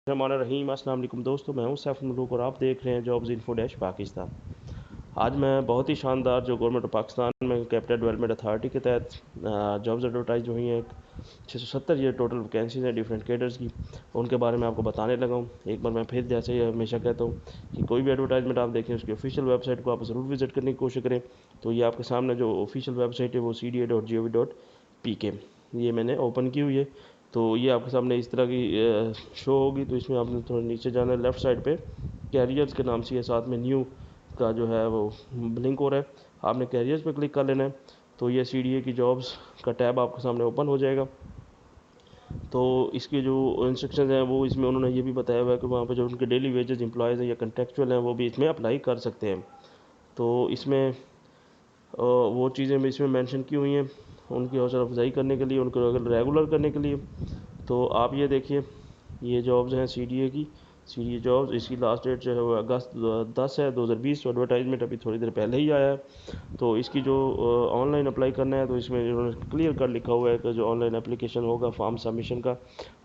रहीम अस्सलाम वालेकुम दोस्तों, मैं हूं सैफ मलूक और आप देख रहे हैं जॉब्स इन्फो डैश पाकिस्तान। आज मैं बहुत ही शानदार जो गवर्नमेंट ऑफ पाकिस्तान में कैपिटल डेवलपमेंट अथॉरिटी के तहत जॉब्स एडवर्टाइज हुई हैं। 670 ये टोटल वैकेंसीज हैं डिफरेंट कैडर्स की, उनके बारे में आपको बताने लगा हूँ। एक बार मैं फिर जैसे ही हमेशा कहता हूँ कि कोई भी एडवर्टाइजमेंट आप देखें उसकी ऑफिशियल वेबसाइट को आप ज़रूर विजिट करने की कोशिश करें। तो ये आपके सामने जो ऑफिशियल वेबसाइट है वो cda.gov.pk ये मैंने ओपन की हुई है। तो ये आपके सामने इस तरह की शो होगी। तो इसमें आपने थोड़ा नीचे जाना है, लेफ़्ट साइड पे कैरियर्स के नाम से है, साथ में न्यू का जो है वो लिंक हो रहा है, आपने कैरियर्स पे क्लिक कर लेना है। तो ये CDA की जॉब्स का टैब आपके सामने ओपन हो जाएगा। तो इसके जो इंस्ट्रक्शंस हैं वो इसमें उन्होंने ये भी बताया हुआ है कि वहाँ पे जो उनके डेली वेजेस एम्प्लॉयज़ हैं या कंट्रेक्चुअल हैं वो भी इसमें अप्लाई कर सकते हैं। तो इसमें वो चीज़ें भी इसमें मेंशन की हुई हैं उनकी हौसला अफजाई करने के लिए, उनको रेगुलर करने के लिए। तो आप ये देखिए, ये जॉब्स हैं CDA की, CDA जॉब्स। इसकी लास्ट डेट जो है वो अगस्त 10 है 2020। तो एडवर्टाइजमेंट अभी थोड़ी देर पहले ही आया है। तो इसकी जो ऑनलाइन अप्लाई करना है तो इसमें इन्होंने क्लियर कर लिखा हुआ है कि जो ऑनलाइन एप्लीकेशन होगा फॉर्म सबमिशन का,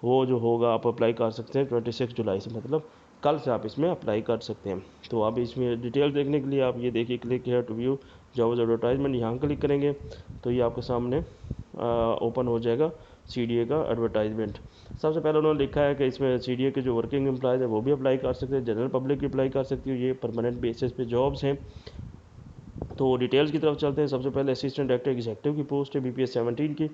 वो जो होगा आप अप्लाई कर सकते हैं 26 जुलाई से, मतलब कल से आप इसमें अप्लाई कर सकते हैं। तो आप इसमें डिटेल देखने के लिए आप ये देखिए, click here to view jobs advertisement, यहाँ क्लिक करेंगे तो ये आपके सामने ओपन हो जाएगा CDA का एडवर्टाइजमेंट। सबसे पहले उन्होंने लिखा है कि इसमें CDA के जो वर्किंग एम्प्लॉयज़ है वो भी अप्लाई कर सकते हैं, जनरल पब्लिक भी अप्लाई कर सकती है। ये परमानेंट बेसिस पे जॉब्स हैं। तो डिटेल्स की तरफ चलते हैं। सबसे पहले असिस्टेंट डायरेक्टर एग्जीक्यूटिव की पोस्ट है BPS 17 की,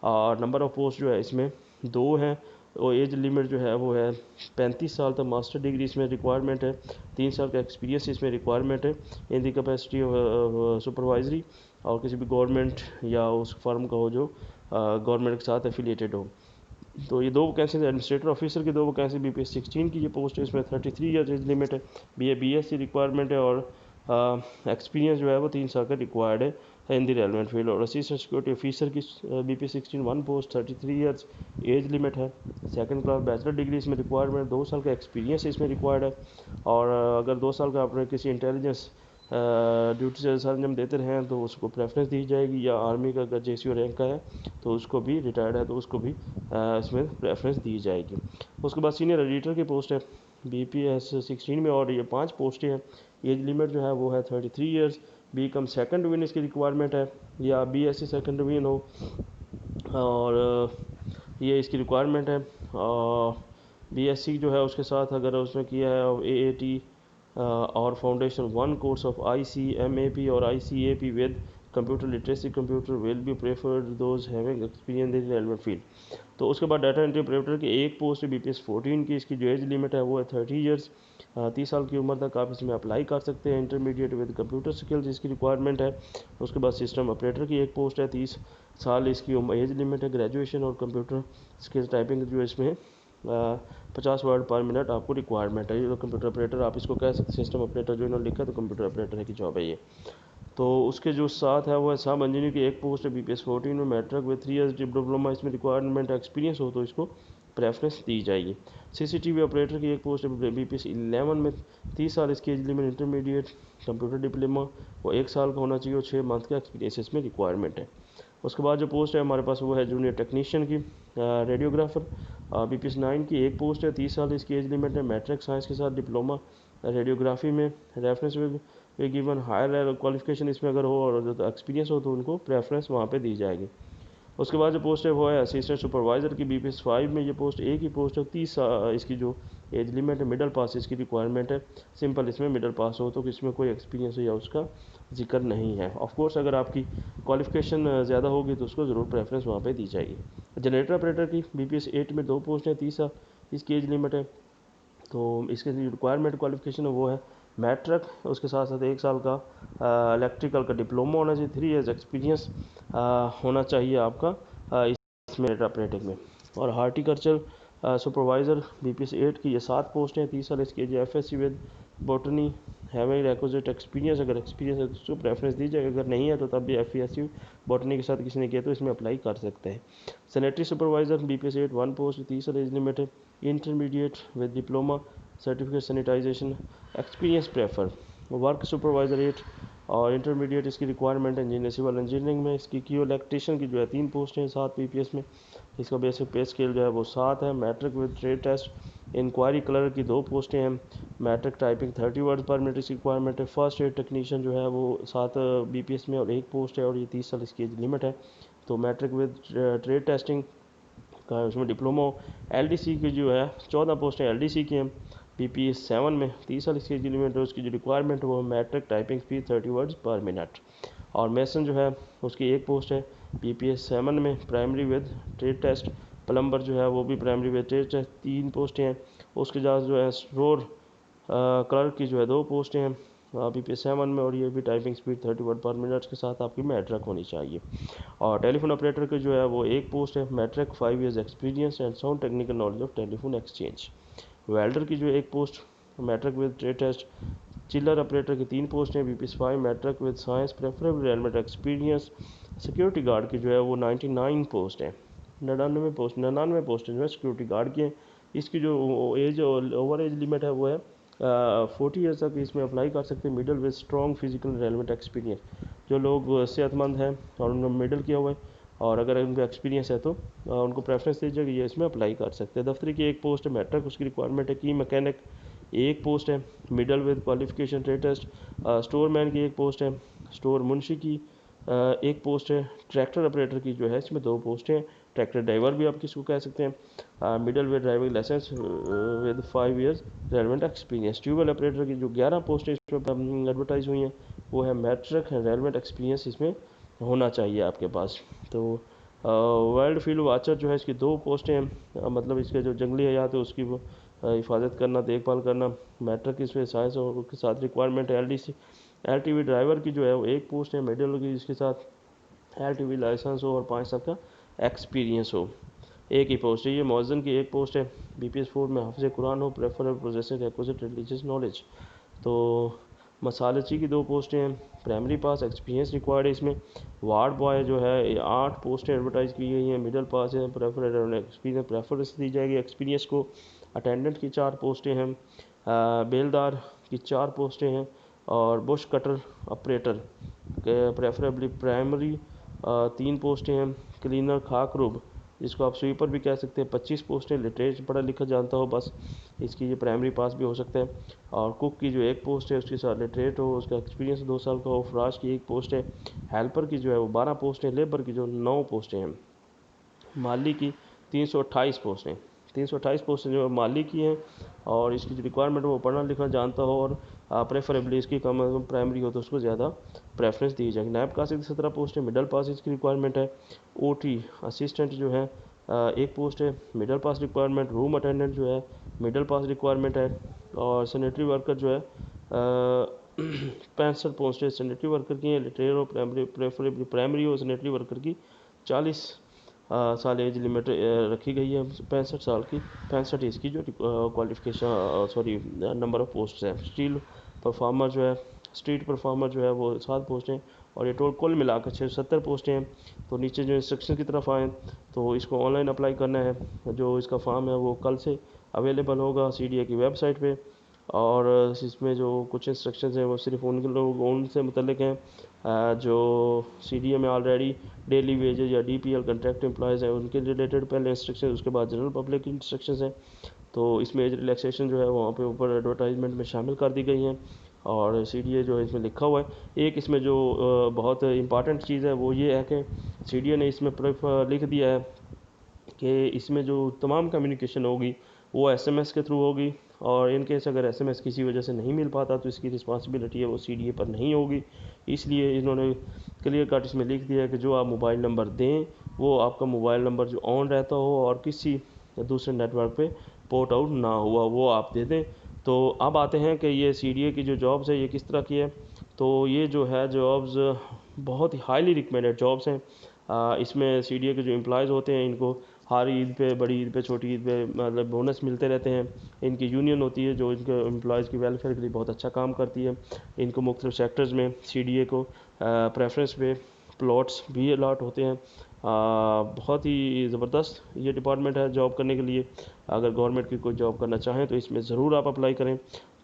और नंबर ऑफ़ पोस्ट जो है इसमें 2 हैं। और एज लिमिट जो है वो है 35 साल तक मास्टर डिग्री इसमें रिक्वायरमेंट है, 3 साल का एक्सपीरियंस इसमें रिक्वायरमेंट है इन दी कैपेसिटी सुपरवाइजरी, और किसी भी गवर्नमेंट या उस फर्म का हो जो गवर्नमेंट के साथ एफिलिएटेड हो। तो ये 2 वैकेंसी एडमिनिस्ट्रेटर ऑफिसर की 2 वैकेंसी BPS 16 की ये पोस्ट है। इसमें 33 ईयर एज लिमिट है, BSc रिक्वायरमेंट है, और एक्सपीरियंस जो है वो 3 साल का रिक्वायर्ड है इन दी रेलिवेंट फील्ड। और असिस्टेंट सिक्योरिटी ऑफिसर की BPS 16 1 post, 33 years as limit है, सेकंड क्लास बैचलर डिग्री इसमें रिक्वायरमेंट, 2 साल का एक्सपीरियंस इसमें रिक्वायर्ड है। और अगर 2 साल का आपने किसी इंटेलिजेंस ड्यूटी से सरंजाम देते रहें तो उसको प्रेफरेंस दी जाएगी, या आर्मी का अगर JCO रैंक का है तो उसको भी, रिटायर्ड है तो उसको भी इसमें प्रेफरेंस दी जाएगी। उसके बाद सीनियर एडिटर की पोस्ट है BPS 16 में, और ये 5 पोस्टें हैं। एज लिमिट जो है वो है 33 ईयर्स, BCom सेकेंड डिवीजन इसकी रिक्वायरमेंट है, या BSc सेकेंड डिवीजन हो, और ये इसकी रिक्वायरमेंट है। BSc जो है उसके साथ अगर उसमें किया है AAT और फाउंडेशन 1 कोर्स ऑफ ICMAP और ICAP with computer literacy, computer will be preferred those having experience in relevant field. तो उसके बाद डाटा एंट्री ऑपरेटर की एक पोस्ट है BPS 14 की, इसकी जो एज लिमिट है वो है 30 ईयर्स, 30 साल की उम्र तक आप इसमें अप्लाई कर सकते हैं। इंटरमीडिएट विद कंप्यूटर स्किल्स इसकी रिक्वायरमेंट है। उसके बाद सिस्टम ऑपरेटर की एक पोस्ट है, 30 साल इसकी एज लिमिट है, ग्रेजुएशन और कंप्यूटर स्किल्स टाइपिंग जो इसमें 50 वर्ड पर मिनट आपको रिक्वायरमेंट है। ये तो कंप्यूटर ऑपरेटर आप इसको कह सकते हैं, सिस्टम ऑपरेटर जो इन्होंने लिखा है तो कंप्यूटर ऑपरेटर की जॉब है ये। तो उसके जो साथ है वो है सब इंजीनियर की एक पोस्ट है BPS 14 में, मैट्रिक विद 3 ईयर्स डिप्लोमा इसमें रिक्वायरमेंट एक्सपीरियंस हो तो इसको प्रेफरेंस दी जाएगी। CCTV ऑपरेटर की एक पोस्ट है BPS 11 में, 30 साल इसकी age limit, intermediate computer diploma वो 1 साल का होना चाहिए, और 6 मंथ का एक्सपीरियंस इसमें रिक्वायरमेंट है। उसके बाद जो पोस्ट है हमारे पास वो है जूनियर टेक्नीशियन की, रेडियोग्राफर BPS 9 की एक पोस्ट है, 30 साल इसकी एज लिमिट है, मैट्रिक साइंस के साथ डिप्लोमा रेडियोग्राफी में, रेफरेंस वे गिवन हायर क्वालिफिकेशन इसमें अगर हो और एक्सपीरियंस हो तो उनको प्रेफरेंस वहाँ पे दी जाएगी। उसके बाद जो पोस्ट है वो है असिस्टेंट सुपरवाइज़र की BPS 5 में, ये पोस्ट एक ही पोस्ट है, 30 इसकी जो एज लिमिट है, मिडल पास इसकी रिक्वायरमेंट है, सिंपल इसमें मिडल पास हो तो इसमें कोई एक्सपीरियंस हो या उसका जिक्र नहीं है। ऑफ कोर्स अगर आपकी क्वालिफिकेशन ज़्यादा होगी तो उसको ज़रूर प्रेफरेंस वहाँ पे दी जाएगी। जनरेटर ऑपरेटर की BPS 8 में 2 पोस्ट हैं, 30 इसकी एज लिमिट है। तो इसके जो रिक्वायरमेंट क्वालिफिकेशन है वो है मैट्रिक, उसके साथ साथ 1 साल का इलेक्ट्रिकल का डिप्लोमा होना चाहिए, 3 ईयर्स एक्सपीरियंस होना चाहिए आपका इसमें ऑपरेटिंग में। और हार्टिकल्चर सुपरवाइज़र BPS 8 की ये 7 पोस्ट हैं, 30 साल इसकी FSc with botany having requisite experience, अगर एक्सपीरियंस है तो उसको प्रेफरेंस दी जाएगी, अगर नहीं है तो तब भी FESU बॉटनी के साथ किसी ने किया तो इसमें अप्लाई कर सकते हैं। सैनिटरी सुपरवाइज़र BPS 8 1 पोस्ट, 30 साल एज लिमिट है, intermediate with diploma certificate sanitisation experience prefer. Work supervisor 8 और इंटरमीडिएट इसकी रिक्वायरमेंट है इंजीनियर सिविल इंजीनियरिंग में। इसकी इलेक्ट्रीशियन की जो है 3 पोस्ट हैं 7 BPS में, इसका बेसिक पे स्केल जो है वो 7 है, matric with trade test inquiry clerk की 2 पोस्टें हैं। मैट्रिक टाइपिंग 30 वर्ड पर मिनट की रिक्वायरमेंट है। फर्स्ट एड टेक्नीशियन जो है वो 7 BPS में और 1 पोस्ट है और ये 30 साल इसकी एज लिमिट है। तो मैट्रिक विद ट्रेड टेस्टिंग का उसमें डिप्लोमा। LDC की जो है 14 पोस्टें LDC की हैं। BPS 7 में 30 साल इसकी एज लिमिट है। उसकी जो रिक्वायरमेंट है वो मैट्रिक टाइपिंग स्पीड 30 वर्ड्स पर मिनट। और मेसन जो है उसकी 1 पोस्ट है। BPS 7 में primary with trade test. Plumber जो है वो भी प्राइमरी विद ट्रेड टेस्ट 3 पोस्टें हैं। उसके बाद जो है स्टोर क्लर्क की जो है 2 पोस्टें हैं BPS 7 में और ये भी टाइपिंग स्पीड 30 वर्ड पर मिनट के साथ आपकी मैट्रिक होनी चाहिए। और टेलीफोन ऑपरेटर की जो है वो 1 पोस्ट है। Matric 5 years experience and sound technical knowledge of telephone exchange. Welder की जो 1 post matric with trade test. Chiller operator की 3 पोस्ट हैं। BPS 5 matric with science preferable relevant experience. Security guard की जो है वो 99 पोस्ट है। 99 पोस्ट जो है सिक्योरिटी गार्ड की है। इसकी जो एज ओवर एज लिमिट है वो है 40 ईयर्स तक इसमें अप्लाई कर सकते हैं। Middle with strong physical relevant experience. जो लोग सेहतमंद हैं और उन्होंने मिडल किया हुआ है और अगर उनका एक्सपीरियंस है तो उनको प्रेफरेंस दीजिएगा, ये इसमें अप्लाई कर सकते हैं। दफ्तरी की 1 पोस्ट है। मैट्रिक उसकी रिक्वायरमेंट है। की मैकेनिक 1 पोस्ट है। Middle with qualification trade test. Store man की 1 पोस्ट है। स्टोर मुंशी की 1 पोस्ट है। ट्रैक्टर ऑपरेटर की जो है इसमें 2 पोस्टें हैं। ट्रैक्टर ड्राइवर भी आप किसको कह सकते हैं। Middle with driving licence with 5 years relevant experience. Tubewell operator की जो 11 पोस्टें इसमें एडवर्टाइज हुई हैं वो है मैट्रिक रेलवेंट एक्सपीरियंस इसमें होना चाहिए आपके पास। तो वर्ल्ड फील्ड वाचर जो है इसकी 2 पोस्टें हैं। मतलब इसके जो जंगली हयात है उसकी वो हिफाजत करना, देखभाल करना। मैट्रिक इसमें साइंस और के साथ रिक्वायरमेंट है। LTV ड्राइवर की जो है वो 1 पोस्ट है। मिडिल की इसके साथ LTV लाइसेंस हो और 5 साल का एक्सपीरियंस हो। 1 ही पोस्ट है। ये मौज़न की 1 पोस्ट है। BPS 4 में हाफ़िज़ कुरान हो, preferable possessing requisite religious knowledge. तो मसालची की 2 पोस्टें हैं। प्राइमरी पास एक्सपीरियंस रिक्वायर्ड है इसमें। वार्ड बॉय जो है 8 पोस्टें एडवर्टाइज की गई हैं। मिडिल पास है, प्रेफरेबल एक्सपीरियंस प्रेफरेंस दी जाएगी एक्सपीरियंस को। अटेंडेंट की 4 पोस्टें हैं। बेलदार की 4 पोस्टें हैं और बुश कटर ऑपरेटर के प्रेफरेबली प्राइमरी 3 पोस्टें हैं। क्लीनर खाकरूब जिसको आप स्वीपर भी कह सकते हैं 25 पोस्टें। लिटरेचर पढ़ा लिखा जानता हो बस इसकी ये प्राइमरी पास भी हो सकता है। और कुक की जो 1 पोस्ट है उसके साथ लिटरेट हो, उसका एक्सपीरियंस 2 साल का हो। फ्राश की 1 पोस्ट है। हेल्पर की जो है वो 12 पोस्ट है। लेबर की जो 9 पोस्टें हैं। माली की 328 पोस्टें 328 पोस्टें जो माली की हैं और इसकी जो रिक्वायरमेंट है वो पढ़ना लिखना जानता हो और प्रेफरेबली इसकी कम प्राइमरी हो तो उसको ज़्यादा प्रेफरेंस दी जाएगी। नायब कासिद 17 पोस्ट है। मिडल पास इसकी रिक्वायरमेंट है। OT असिस्टेंट जो है 1 पोस्ट है। मिडल पास रिक्वायरमेंट। रूम अटेंडेंट जो है मिडल पास रिक्वायरमेंट है। और सैनिटरी वर्कर जो है 65 पोस्टें सैनिटरी वर्कर की हैं। लिटरेट और प्राइमरी प्रेफरेबली प्राइमरी हो सैनिटरी वर्कर की 40 साल एज लिमिट रखी गई है 65 साल की। 65 इसकी जो qualification sorry number of post है। स्ट्रीट परफॉर्मर जो है वो 7 पोस्टें और ये कुल मिलाकर 670 पोस्टें हैं। तो नीचे जो इंस्ट्रक्शन की तरफ आएँ तो इसको ऑनलाइन अप्लाई करना है। जो इसका फॉर्म है वो कल से अवेलेबल होगा CDA की वेबसाइट पे। और इसमें जो कुछ इंस्ट्रक्शंस हैं वो सिर्फ उन लोग उनसे मुतल्लिक हैं जो CDA में ऑलरेडी डेली वेजेज या DPL कंट्रैक्ट एम्प्लॉयज़ हैं उनके रिलेटेड पहले इंस्ट्रक्शन, उसके बाद जनरल पब्लिक की इंस्ट्रक्शंस हैं। तो इसमें एज रिलैक्सेशन जो है वहाँ पे ऊपर एडवर्टाइजमेंट में शामिल कर दी गई हैं और CDA जो है इसमें लिखा हुआ है। एक इसमें जो बहुत इंपॉर्टेंट चीज़ है वो ये है कि CDA ने इसमें लिख दिया है कि इसमें जो तमाम कम्युनिकेशन होगी वो SMS के थ्रू होगी और इन केस अगर SMS किसी वजह से नहीं मिल पाता तो इसकी रिस्पॉन्सिबिलिटी है वो CDA पर नहीं होगी। इसलिए इन्होंने क्लियर कट इसमें लिख दिया है कि जो आप मोबाइल नंबर दें वो आपका मोबाइल नंबर जो ऑन रहता हो और किसी दूसरे नेटवर्क पे पोर्ट आउट ना हुआ वो आप दे दें। तो अब आते हैं कि ये CDA की जो जॉब्स है ये किस तरह की है। तो ये जो है जॉब्स बहुत ही हाईली रिकमेंडेड जॉब्स हैं। इसमें CDA के जो एम्प्लॉयज़ होते हैं इनको हर ईद पे, बड़ी ईद पे, छोटी ईद पे मतलब बोनस मिलते रहते हैं। इनकी यूनियन होती है जो इनके एम्प्लॉयज़ की वेलफेयर के लिए बहुत अच्छा काम करती है। इनको मुख्तलिफ सेक्टर्स में CDA को प्रेफरेंस पे प्लॉट्स भी अलाट होते हैं। बहुत ही ज़बरदस्त ये डिपार्टमेंट है जॉब करने के लिए। अगर गवर्नमेंट की कोई जॉब करना चाहें तो इसमें ज़रूर आप अप्लाई करें।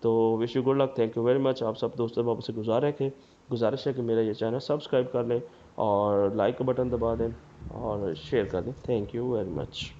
तो wish you good luck. Thank you very much. आप सब दोस्तों बाबू से गुजारिश है कि मेरा ये चैनल सब्सक्राइब कर लें और लाइक का बटन दबा दें और शेयर कर दें। Thank you very much.